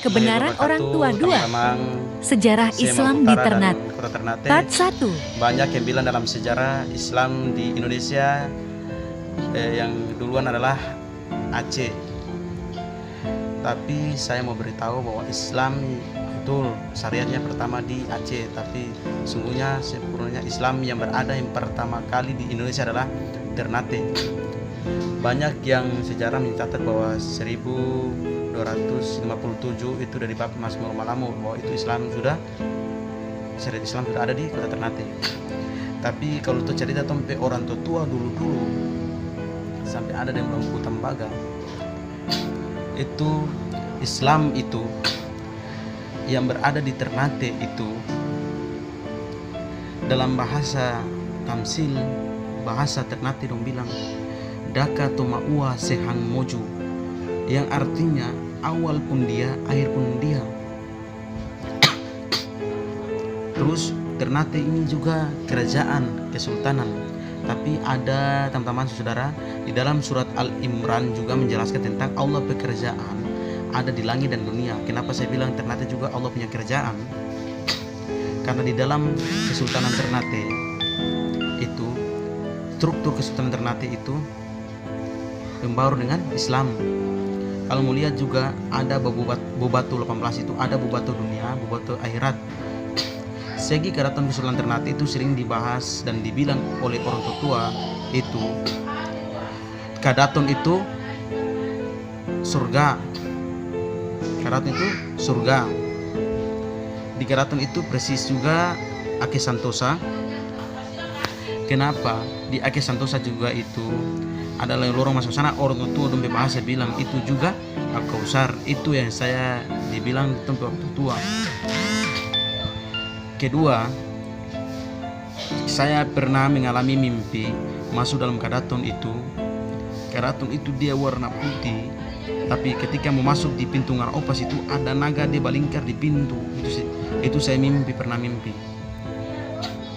kebenaran orang tua 2. Teman-teman Sejarah Islam di Utara dan Ternate. Kota Ternate. Part 1. Banyak yang bilang dalam sejarah Islam di Indonesia yang duluan adalah Aceh. Tapi saya mau beritahu bahwa Islam betul syariatnya pertama di Aceh, tapi sungguhnya sempurnanya Islam yang berada yang pertama kali di Indonesia adalah Ternate. Banyak yang sejarah mencatat bahwa 1257 itu dari Bapak Mazmur Malamu bahwa itu syariat Islam sudah ada di Kota Ternate. Tapi kalau itu cerita sampai orang tua dulu sampai ada yang bangku tembaga, itu Islam itu yang berada di Ternate itu dalam bahasa tamsil, bahasa Ternate dong bilang Daka Tomaua Sehang Moju, yang artinya awal pun dia, akhir pun dia. Terus Ternate ini juga kerajaan kesultanan. Tapi ada teman-teman saudara di dalam surat Al-Imran juga menjelaskan tentang Allah pekerjaan ada di langit dan dunia. Kenapa saya bilang Ternate juga Allah punya kerajaan? Karena di dalam Kesultanan Ternate itu, struktur Kesultanan Ternate itu membaur dengan Islam. Kalau mau lihat juga ada Bobatu 18 itu ada Bobatu dunia, Bobatu akhirat. Segi Keraton Kesultanan Ternate itu sering dibahas dan dibilang oleh orang tua itu Keraton itu surga. Keraton itu surga. Di Keraton itu persis juga Ake Santosa. Kenapa? Di Ake Santosa juga itu ada lorong masuk sana, orang tua dombe bahasa bilang itu juga Al-Kausar. Itu yang saya dibilang tempat orang tua. Kedua, saya pernah mengalami mimpi masuk dalam keraton itu. Keraton itu dia warna putih, tapi ketika mau masuk di pintu Ngaropas itu ada naga dia balingkar di pintu. Itu saya pernah mimpi.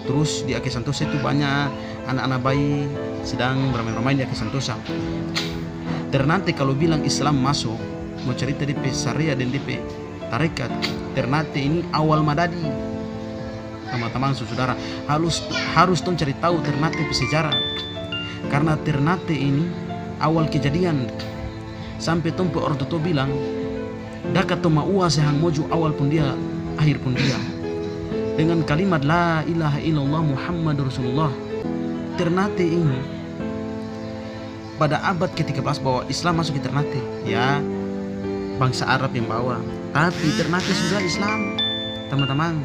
Terus di Ake Santosa itu banyak anak-anak bayi sedang bermain-main di Ake Santosa. Ternate kalau bilang Islam masuk, mau cerita DP syariah dan DP tarekat, Ternate ini awal madadi. Teman-teman saudara harus tuh cari tahu Ternate sejarah, karena Ternate ini awal kejadian sampai tumpu orang tua bilang Daka Tomaua Sehang Moju, awal pun dia akhir pun dia, dengan kalimat la ilaha illallah Muhammadur Rasulullah. Ternate ini pada abad ke-13 bahwa Islam masuk ke Ternate, ya bangsa Arab yang bawa, tapi Ternate sudah Islam teman-teman.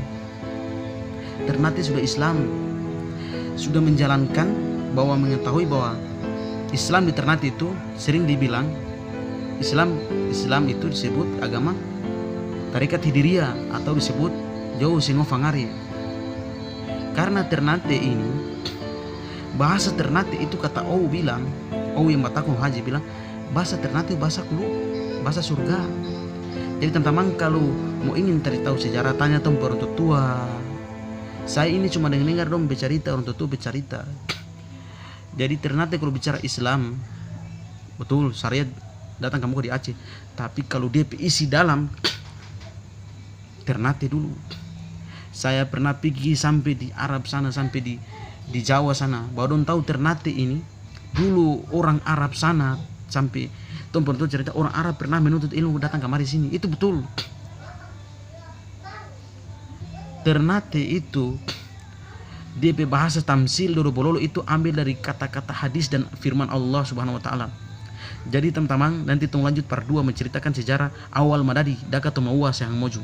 Ternate sudah Islam, sudah menjalankan bahwa mengetahui bahwa Islam di Ternate itu sering dibilang Islam itu disebut agama tarekat Hidiriyah atau disebut Jauh Singofangari. Karena Ternate ini bahasa Ternate itu kata Ou bilang, Ou yang bataku haji bilang bahasa Ternate bahasa kulu, bahasa surga. Jadi teman-teman kalau mau ingin cari tahu sejarah tanya tuh orang tua. Saya ini cuma dengar dong bercerita, orang tua bercerita. Jadi Ternate kalau bicara Islam, betul syariat datang kamu di Aceh. Tapi kalau dia isi dalam Ternate dulu. Saya pernah pergi sampai di Arab sana, sampai di Jawa sana. Baru dong tahu Ternate ini dulu orang Arab sana, sampai tuh cerita orang Arab pernah menuntut ilmu datang kemari sini. Itu betul. Ternate itu DP bahasa tamsil Dorobololo itu ambil dari kata-kata hadis dan firman Allah Subhanahu wa taala. Jadi teman-teman nanti tunggu lanjut part 2 menceritakan sejarah awal madadi Daka Tomaua Sehang Moju.